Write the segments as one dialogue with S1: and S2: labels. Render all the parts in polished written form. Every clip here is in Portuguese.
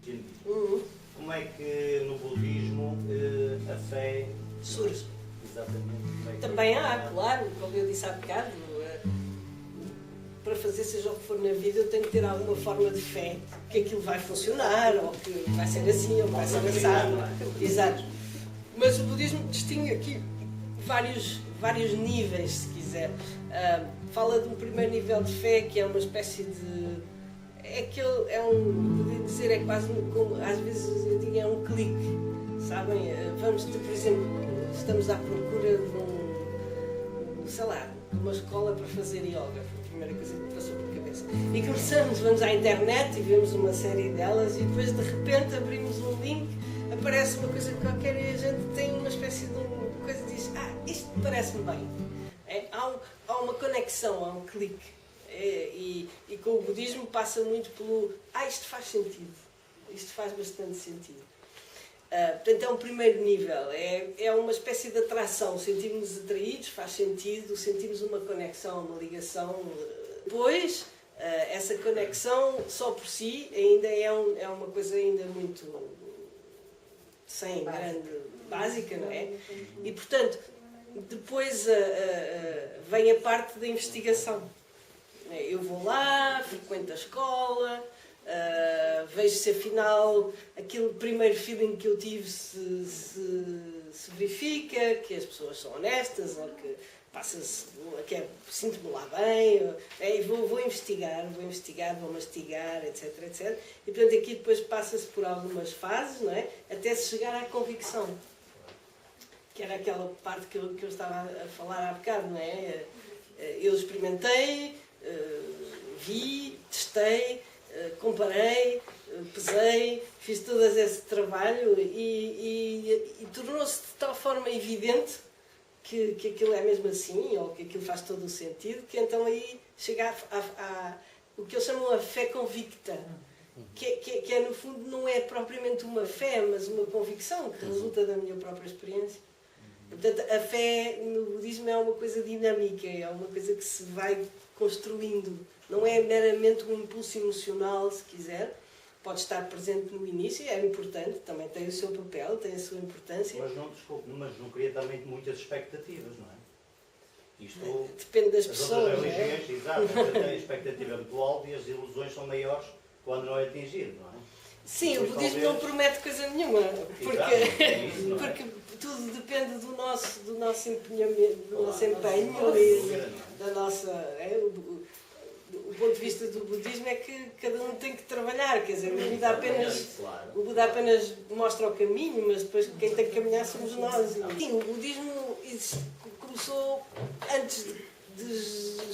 S1: entendi. Como é que no budismo a fé
S2: surge?
S1: Exatamente.
S2: Também há, claro, como eu disse há bocado, para fazer seja o que for na vida, eu tenho que ter alguma forma de fé que aquilo vai funcionar, ou que vai ser assim, ou vai ser assado. Exato. Mas o budismo distingue aqui vários níveis, se quiser. Fala de um primeiro nível de fé, que é uma espécie de... podia dizer, é quase como, às vezes eu digo, é um clique, sabem? Vamos, por exemplo, estamos à procura de uma escola para fazer yoga, foi a primeira coisa que me passou por cabeça. E vamos à internet e vemos uma série delas e depois de repente abrimos um link, aparece uma coisa qualquer e a gente tem uma espécie de coisa e diz, isto parece-me bem. Há uma conexão, há um clique. E com o budismo passa muito pelo isto faz sentido, isto faz bastante sentido. Portanto, é um primeiro nível, é uma espécie de atração, sentimos-nos atraídos, faz sentido, sentimos uma conexão, uma ligação. Depois, essa conexão só por si ainda é uma coisa ainda muito sem grande básica, não é? E portanto, depois vem a parte da investigação. Eu vou lá, frequento a escola, vejo se afinal aquele primeiro feeling que eu tive se verifica, que as pessoas são honestas, ou que sinto-me lá bem, e vou investigar, vou mastigar, etc, etc. E portanto aqui depois passa-se por algumas fases, não é? Até se chegar à convicção, que era aquela parte que eu estava a falar há bocado, não é? Eu experimentei, vi, testei, comparei, pesei, fiz todo esse trabalho e tornou-se de tal forma evidente que aquilo é mesmo assim, ou que aquilo faz todo o sentido, que então aí chega o que eles chamam a fé convicta, que é no fundo não é propriamente uma fé, mas uma convicção que resulta da minha própria experiência. Portanto, a fé no budismo é uma coisa dinâmica, é uma coisa que se vai construindo, não é meramente um impulso emocional, se quiser, pode estar presente no início, é importante, também tem o seu papel, tem a sua importância.
S1: Mas não cria também muitas expectativas, não é? Isto,
S2: depende das pessoas,
S1: as religiões, exato, a expectativa é muito alta e as ilusões são maiores quando não é atingido, não é?
S2: Sim, o budismo não promete coisa nenhuma, porque tudo depende do nosso empenhamento, do nosso empenho e da nossa... O ponto de vista do budismo é que cada um tem que trabalhar, quer dizer, o Buda apenas mostra o caminho, mas depois quem tem que caminhar somos nós. Sim, o budismo começou antes de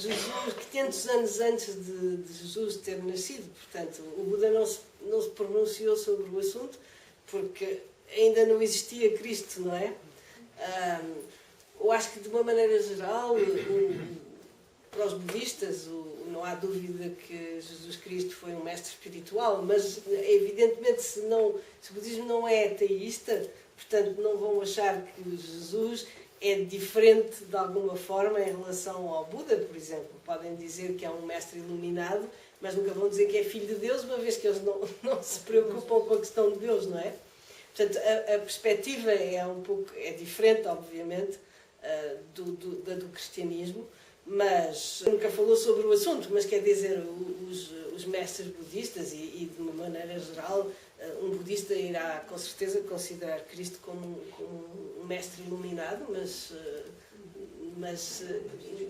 S2: Jesus, 500 anos antes de Jesus ter nascido, portanto, o Buda não se pronunciou sobre o assunto porque ainda não existia Cristo, não é? Eu acho que de uma maneira geral, para os budistas, não há dúvida que Jesus Cristo foi um mestre espiritual, mas evidentemente se o budismo não é ateísta, portanto não vão achar que Jesus é diferente de alguma forma em relação ao Buda, por exemplo. Podem dizer que é um mestre iluminado, mas nunca vão dizer que é filho de Deus, uma vez que eles não se preocupam com a questão de Deus, não é? Portanto, a perspectiva é diferente, obviamente, da do cristianismo, mas nunca falou sobre o assunto, mas quer dizer, os mestres budistas e de uma maneira geral, um budista irá com certeza considerar Cristo como um mestre iluminado, mas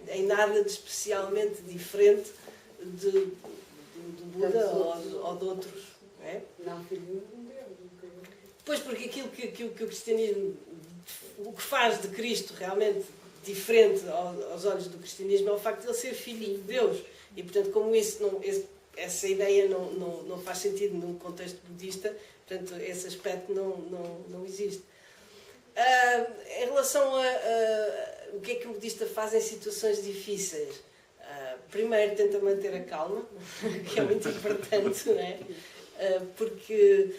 S2: em nada de especialmente diferente do Buda ou de outros. Não é?
S3: Não, filho.
S2: Pois, porque aquilo que o cristianismo, o que faz de Cristo realmente diferente aos olhos do cristianismo é o facto de ele ser filho de Deus. E, portanto, como essa ideia não faz sentido num contexto budista, portanto, esse aspecto não existe. Em relação a o que é que o budista faz em situações difíceis, primeiro tenta manter a calma, que é muito importante, não é? Porque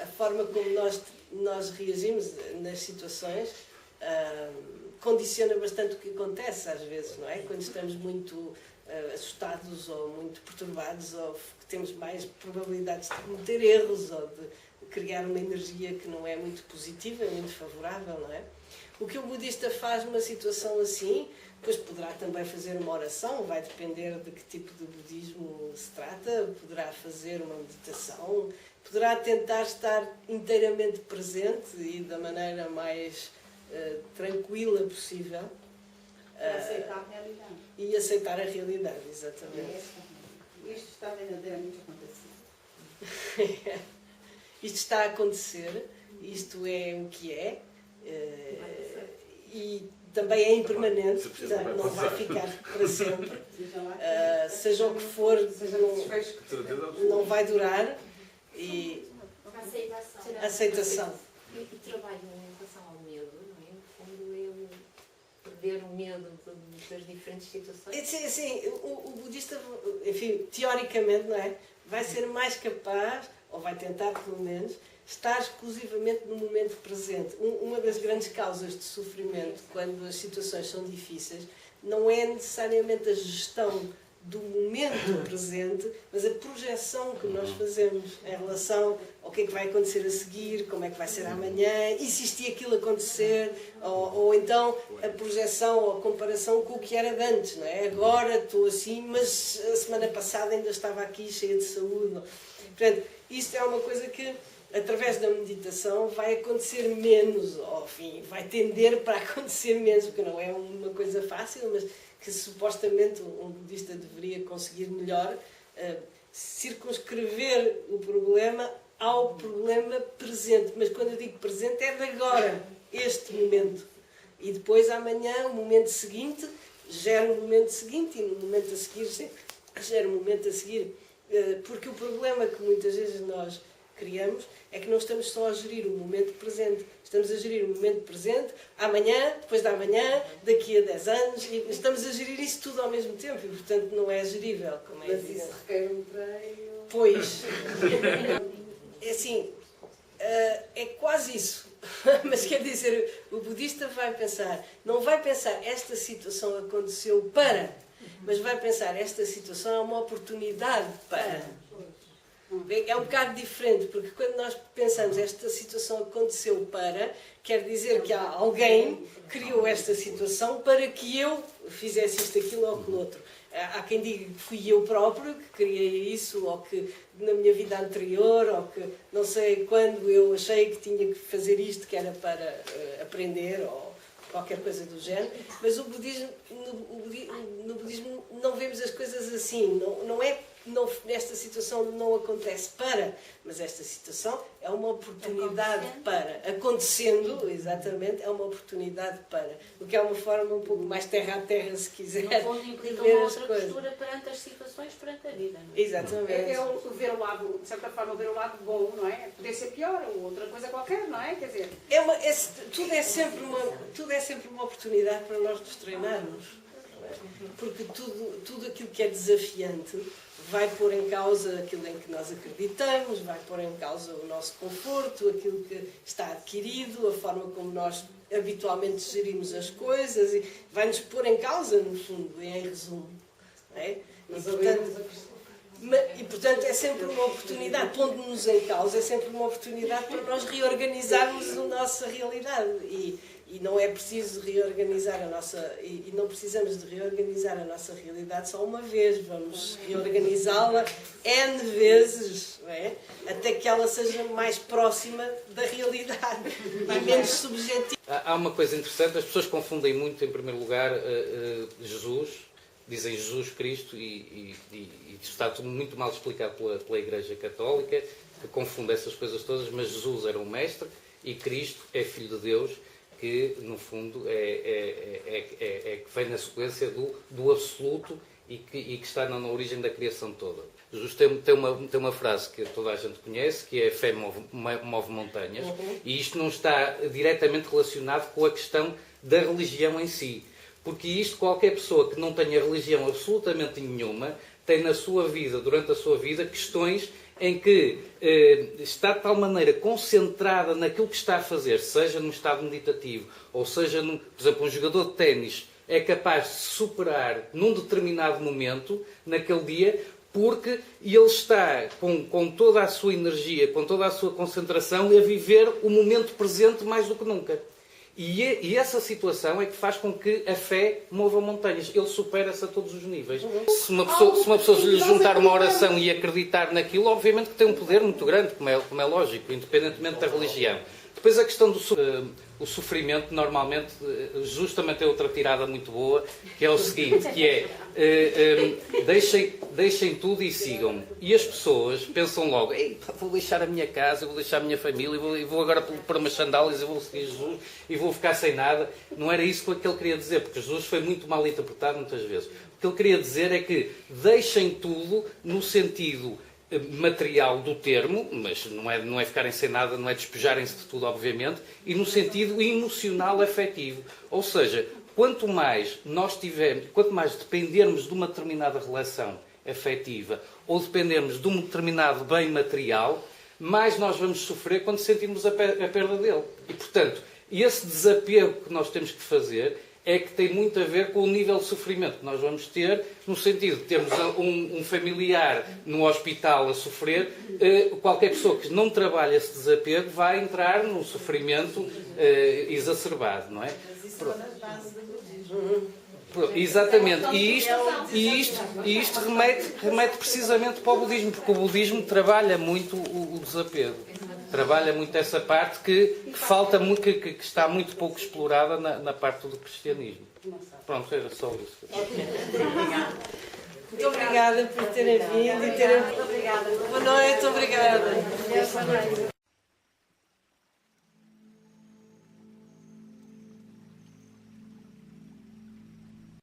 S2: a forma como nós reagimos nas situações condiciona bastante o que acontece às vezes, não é? Quando estamos muito assustados ou muito perturbados, ou temos mais probabilidades de cometer erros ou de criar uma energia que não é muito positiva, muito favorável, não é? O que o budista faz numa situação assim, depois poderá também fazer uma oração, vai depender de que tipo de budismo se trata, poderá fazer uma meditação, poderá tentar estar inteiramente presente e da maneira mais tranquila possível.
S3: Aceitar a realidade.
S2: E aceitar a realidade, exatamente.
S3: Isto está verdadeiramente acontecendo.
S2: Isto está a acontecer, isto é o que é, e também é impermanente, portanto não vai ficar para sempre. Seja o que for, não vai durar. E aceitação.
S4: E trabalho em relação ao medo, não é? No fundo, eu perder o medo das diferentes situações.
S2: Sim, o budista, enfim, teoricamente, não é? Vai ser mais capaz, ou vai tentar pelo menos, estar exclusivamente no momento presente. Uma das grandes causas de sofrimento quando as situações são difíceis não é necessariamente a gestão do momento presente, mas a projeção que nós fazemos em relação ao que é que vai acontecer a seguir, como é que vai ser amanhã, e se aquilo acontecer, ou então a projeção ou a comparação com o que era de antes, não é? Agora estou assim, mas a semana passada ainda estava aqui cheia de saúde. Portanto, isto é uma coisa que, através da meditação, vai acontecer menos, ou enfim, vai tender para acontecer menos, porque não é uma coisa fácil, mas que supostamente um budista deveria conseguir melhor circunscrever o problema ao problema presente. Mas quando eu digo presente é de agora, este momento. E depois amanhã, o momento seguinte, gera o momento seguinte e no momento a seguir gera o momento a seguir. Porque o problema que muitas vezes nós criamos é que não estamos só a gerir o momento presente, estamos a gerir o momento presente, amanhã, depois da amanhã, daqui a 10 anos, e estamos a gerir isso tudo ao mesmo tempo e, portanto, não é gerível. Como é
S3: mas isso requer um treino.
S2: Pois, é assim, é quase isso. Mas quer dizer, o budista vai pensar, não vai pensar esta situação aconteceu para, mas vai pensar esta situação é uma oportunidade para. É um bocado diferente, porque quando nós pensamos esta situação aconteceu para, quer dizer que alguém criou esta situação para que eu fizesse isto, aquilo ou aquilo outro. Há quem diga que fui eu próprio que criei isso, ou que na minha vida anterior, ou que não sei quando eu achei que tinha que fazer isto, que era para aprender, ou qualquer coisa do género. Mas no budismo não vemos as coisas assim, esta situação não acontece para, mas esta situação é uma oportunidade para. Acontecendo, exatamente, é uma oportunidade para. O que é uma forma um pouco mais terra a terra, se quiser.
S4: No fundo, implica uma outra postura perante as situações, perante a vida. Não é?
S2: Exatamente.
S3: É o ver o lado, de certa forma, ver o lado bom, não é? Poder ser pior ou outra coisa qualquer, não é? Quer dizer...
S2: Tudo é sempre uma oportunidade para nós nos treinarmos. Porque tudo aquilo que é desafiante vai pôr em causa aquilo em que nós acreditamos, vai pôr em causa o nosso conforto, aquilo que está adquirido, a forma como nós habitualmente gerimos as coisas, e vai-nos pôr em causa, no fundo, em resumo. Não é? E, portanto, é sempre uma oportunidade, pondo-nos em causa, é sempre uma oportunidade para nós reorganizarmos a nossa realidade. E não é preciso reorganizar a nossa... E não precisamos de reorganizar a nossa realidade só uma vez. Vamos reorganizá-la N vezes, não é? Até que ela seja mais próxima da realidade e menos subjetiva.
S5: Há uma coisa interessante, as pessoas confundem muito, em primeiro lugar, Jesus, dizem Jesus Cristo, e isso está tudo muito mal explicado pela Igreja Católica, que confunde essas coisas todas, mas Jesus era um mestre e Cristo é Filho de Deus, que, no fundo, que vem na sequência do absoluto e que está na origem da criação toda. Jesus tem uma frase que toda a gente conhece, que é a fé move montanhas, e isto não está diretamente relacionado com a questão da religião em si. Porque isto, qualquer pessoa que não tenha religião absolutamente nenhuma, tem na sua vida, durante a sua vida, questões em que está de tal maneira concentrada naquilo que está a fazer, seja num estado meditativo, ou seja, por exemplo, um jogador de ténis é capaz de superar num determinado momento, naquele dia, porque ele está com toda a sua energia, com toda a sua concentração a viver o momento presente mais do que nunca. E essa situação é que faz com que a fé mova montanhas. Ele supera-se a todos os níveis. Se uma pessoa lhe juntar uma oração e acreditar naquilo, obviamente que tem um poder muito grande, como é lógico, independentemente da religião. Depois a questão do sofrimento, normalmente, Jesus também tem outra tirada muito boa, que é o seguinte, que é deixem tudo e sigam-me. E as pessoas pensam logo, vou deixar a minha casa, vou deixar a minha família, vou agora pôr umas sandálias e vou seguir Jesus e vou ficar sem nada. Não era isso que ele queria dizer, porque Jesus foi muito mal interpretado muitas vezes. O que ele queria dizer é que deixem tudo no sentido material do termo, mas não é ficarem sem nada, não é despejarem-se de tudo, obviamente, e no sentido emocional afetivo. Ou seja, quanto mais dependermos de uma determinada relação afetiva ou dependermos de um determinado bem material, mais nós vamos sofrer quando sentimos a perda dele. E, portanto, esse desapego que nós temos que fazer é que tem muito a ver com o nível de sofrimento que nós vamos ter, no sentido de termos um familiar no hospital a sofrer. Qualquer pessoa que não trabalha esse desapego vai entrar num sofrimento exacerbado, não é? Exatamente. E isto remete precisamente para o budismo, porque o budismo trabalha muito o desapego. Trabalha muito essa parte que falta muito, que está muito pouco explorada na parte do cristianismo. Pronto, era só isso.
S2: Muito obrigada por terem vindo e terem...
S3: Obrigada.
S2: Boa noite, obrigada.